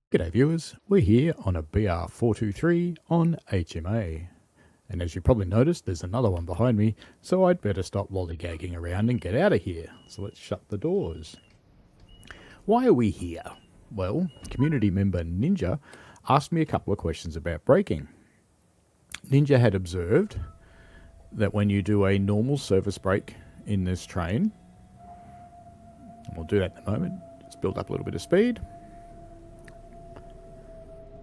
G'day viewers, we're here on a BR423 on HMA. And as you probably noticed, there's another one behind me, so I'd better stop lollygagging around and get out of here. So let's shut the doors. Why are we here? Well, community member Ninja asked me a couple of questions about braking. Ninja had observed that when you do a normal surface brake in this train, and we'll do that in a moment, just build up a little bit of speed.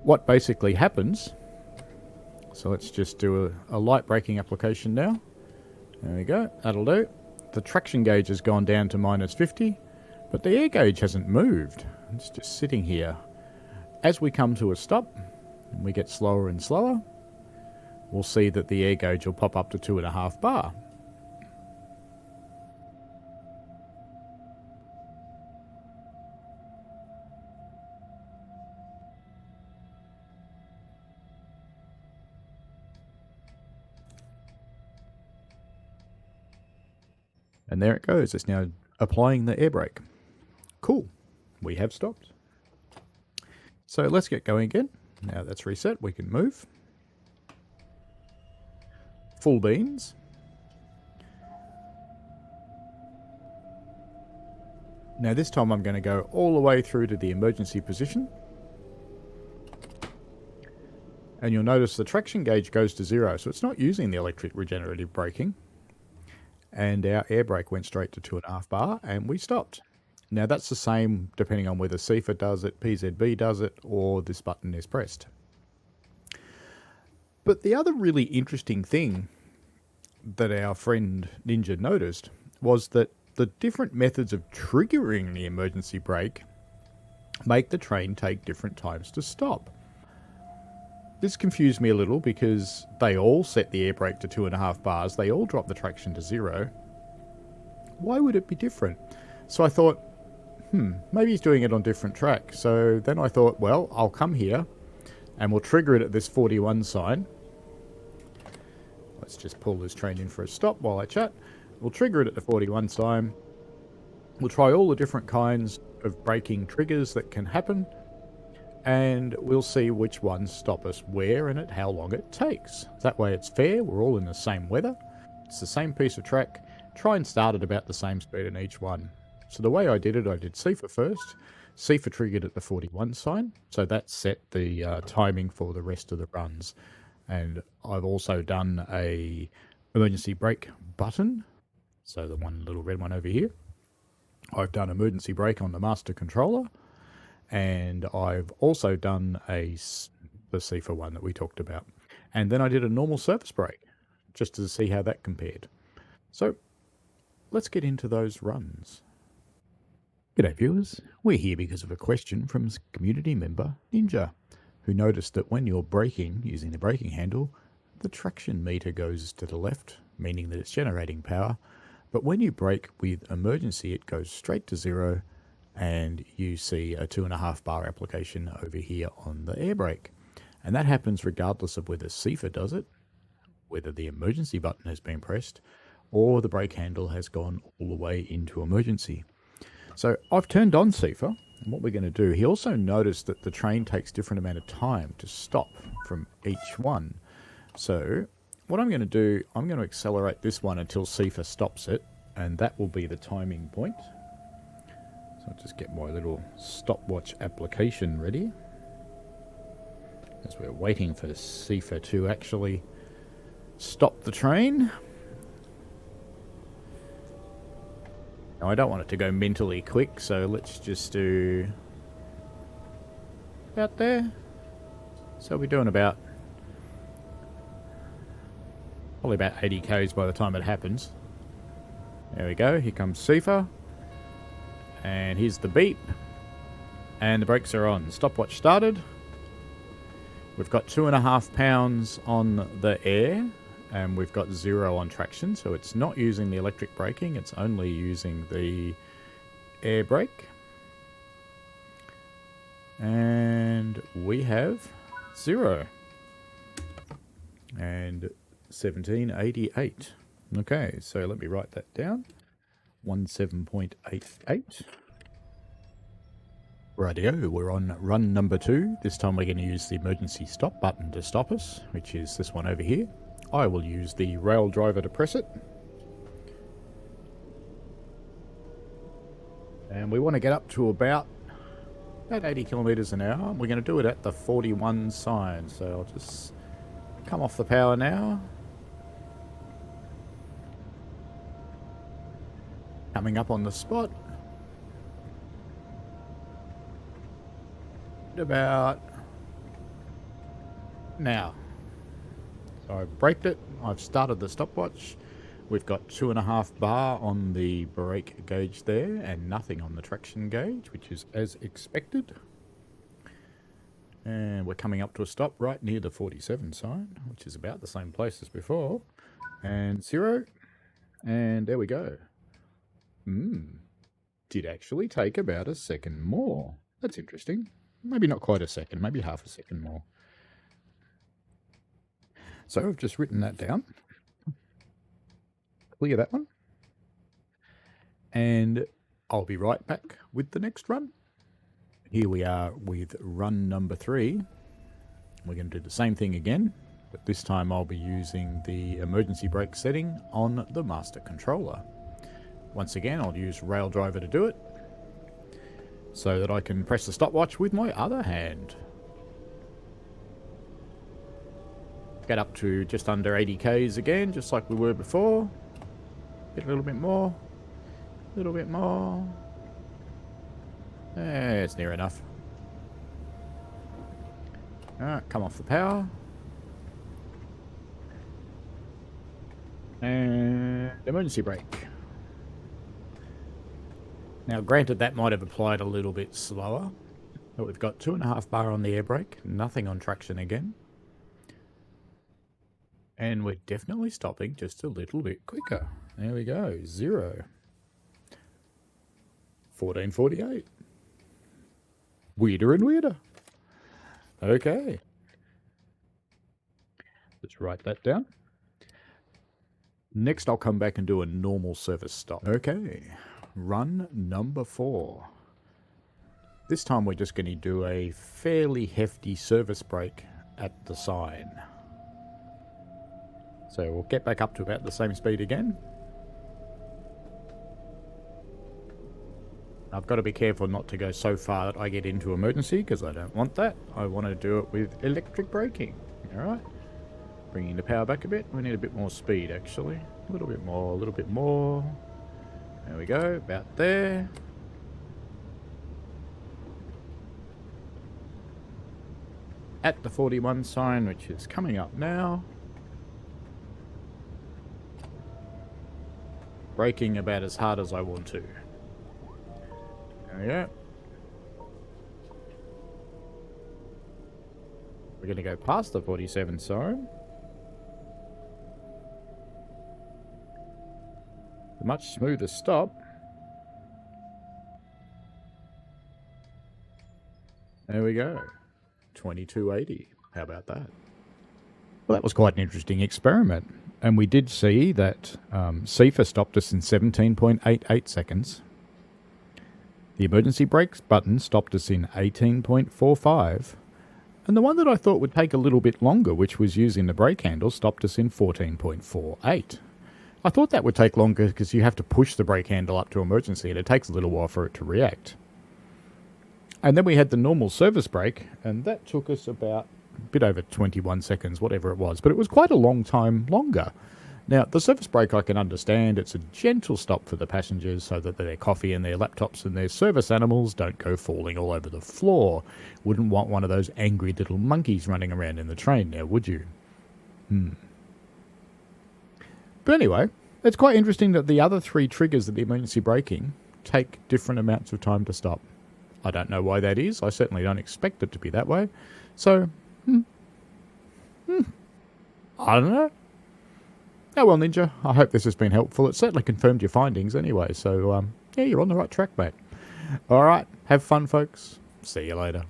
What basically happens, so let's just do a light braking application now. There we go, that'll do. The traction gauge has gone down to -50, but the air gauge hasn't moved. It's just sitting here. As we come to a stop, and we get slower and slower, we'll see that the air gauge will pop up to 2.5 bar. And there it goes, it's now applying the air brake. Cool, we have stopped. So let's get going again. Now that's reset, we can move. Full beans. Now this time I'm going to go all the way through to the emergency position. And you'll notice the traction gauge goes to 0, so it's not using the electric regenerative braking. And our air brake went straight to 2.5 bar and we stopped. Now that's the same depending on whether CIFA does it, PZB does it, or this button is pressed. But the other really interesting thing that our friend Ninja noticed was that the different methods of triggering the emergency brake make the train take different times to stop. This confused me a little because they all set the air brake to 2.5 bars, they all drop the traction to 0. Why would it be different? So I thought, maybe he's doing it on different track. So then I thought, well, I'll come here and we'll trigger it at this 41 sign. Let's just pull this train in for a stop while I chat. We'll trigger it at the 41 sign. We'll try all the different kinds of braking triggers that can happen. And we'll see which ones stop us where and at how long it takes. That way it's fair, we're all in the same weather, it's the same piece of track, try and start at about the same speed in each one. So the way I did it, I did CIFA first. CIFA triggered at the 41 sign, so that set the timing for the rest of the runs. And I've also done a emergency brake button, so the one little red one over here. I've done emergency brake on the master controller. And I've also done the CIFA one that we talked about. And then I did a normal surface brake, just to see how that compared. So, let's get into those runs. G'day viewers, we're here because of a question from community member Ninja, who noticed that when you're braking using the braking handle, the traction meter goes to the left, meaning that it's generating power. But when you brake with emergency, it goes straight to 0, and you see a 2.5 bar application over here on the air brake. And that happens regardless of whether CIFA does it, whether the emergency button has been pressed, or the brake handle has gone all the way into emergency. So I've turned on CIFA, and what we're going to do, he also noticed that the train takes different amount of time to stop from each one. So what I'm going to do, I'm going to accelerate this one until CIFA stops it, and that will be the timing point. So I'll just get my little stopwatch application ready as we're waiting for CIFA to actually stop the train. Now I don't want it to go mentally quick, so let's just do about there. So we're doing about probably about 80 k's by the time it happens. There we go, here comes CIFA. And here's the beep. And the brakes are on. Stopwatch started. We've got 2.5 pounds on the air. And we've got 0 on traction. So it's not using the electric braking. It's only using the air brake. And we have 0. And 1788. Okay, so let me write that down. 17.88. Rightio, we're on run number 2. This time we're going to use the emergency stop button to stop us, which is this one over here. I will use the rail driver to press it. And we want to get up to about 80 kilometers an hour. We're going to do it at the 41 sign, so I'll just come off the power now. Coming up on the spot. About now. So I've braked it. I've started the stopwatch. We've got 2.5 bar on the brake gauge there and nothing on the traction gauge, which is as expected. And we're coming up to a stop right near the 47 sign, which is about the same place as before. And 0. And there we go. Did actually take about a second more. That's interesting. Maybe not quite a second, maybe half a second more. So I've just written that down. Clear that one. And I'll be right back with the next run. Here we are with run number 3. We're going to do the same thing again, but this time I'll be using the emergency brake setting on the master controller. Once again, I'll use rail driver to do it, so that I can press the stopwatch with my other hand. Get up to just under 80 k's again, just like we were before. Get a little bit more. A little bit more. It's near enough. Alright, come off the power. And emergency brake. Now, granted, that might have applied a little bit slower, but we've got 2.5 bar on the air brake, nothing on traction again. And we're definitely stopping just a little bit quicker. There we go, 0. 1448. Weirder and weirder. Okay. Let's write that down. Next, I'll come back and do a normal service stop. Okay. Run number 4. This time we're just going to do a fairly hefty service brake at the sign. So we'll get back up to about the same speed again. I've got to be careful not to go so far that I get into emergency, because I don't want that. I want to do it with electric braking. Alright. Bringing the power back a bit. We need a bit more speed actually. A little bit more, a little bit more. There we go, about there. At the 41 sign, which is coming up now. Braking about as hard as I want to. There we go. We're going to go past the 47 sign. Much smoother stop. There we go. 2280. How about that? Well, that was quite an interesting experiment. And we did see that CIFA stopped us in 17.88 seconds. The emergency brakes button stopped us in 18.45. And the one that I thought would take a little bit longer, which was using the brake handle, stopped us in 14.48. I thought that would take longer because you have to push the brake handle up to emergency and it takes a little while for it to react. And then we had the normal service brake, and that took us about a bit over 21 seconds, whatever it was. But it was quite a long time longer. Now, the service brake I can understand. It's a gentle stop for the passengers so that their coffee and their laptops and their service animals don't go falling all over the floor. Wouldn't want one of those angry little monkeys running around in the train now, would you? But anyway, it's quite interesting that the other 3 triggers of the emergency braking take different amounts of time to stop. I don't know why that is. I certainly don't expect it to be that way. So, I don't know. Oh well, Ninja, I hope this has been helpful. It certainly confirmed your findings anyway. So, yeah, you're on the right track, mate. All right, have fun, folks. See you later.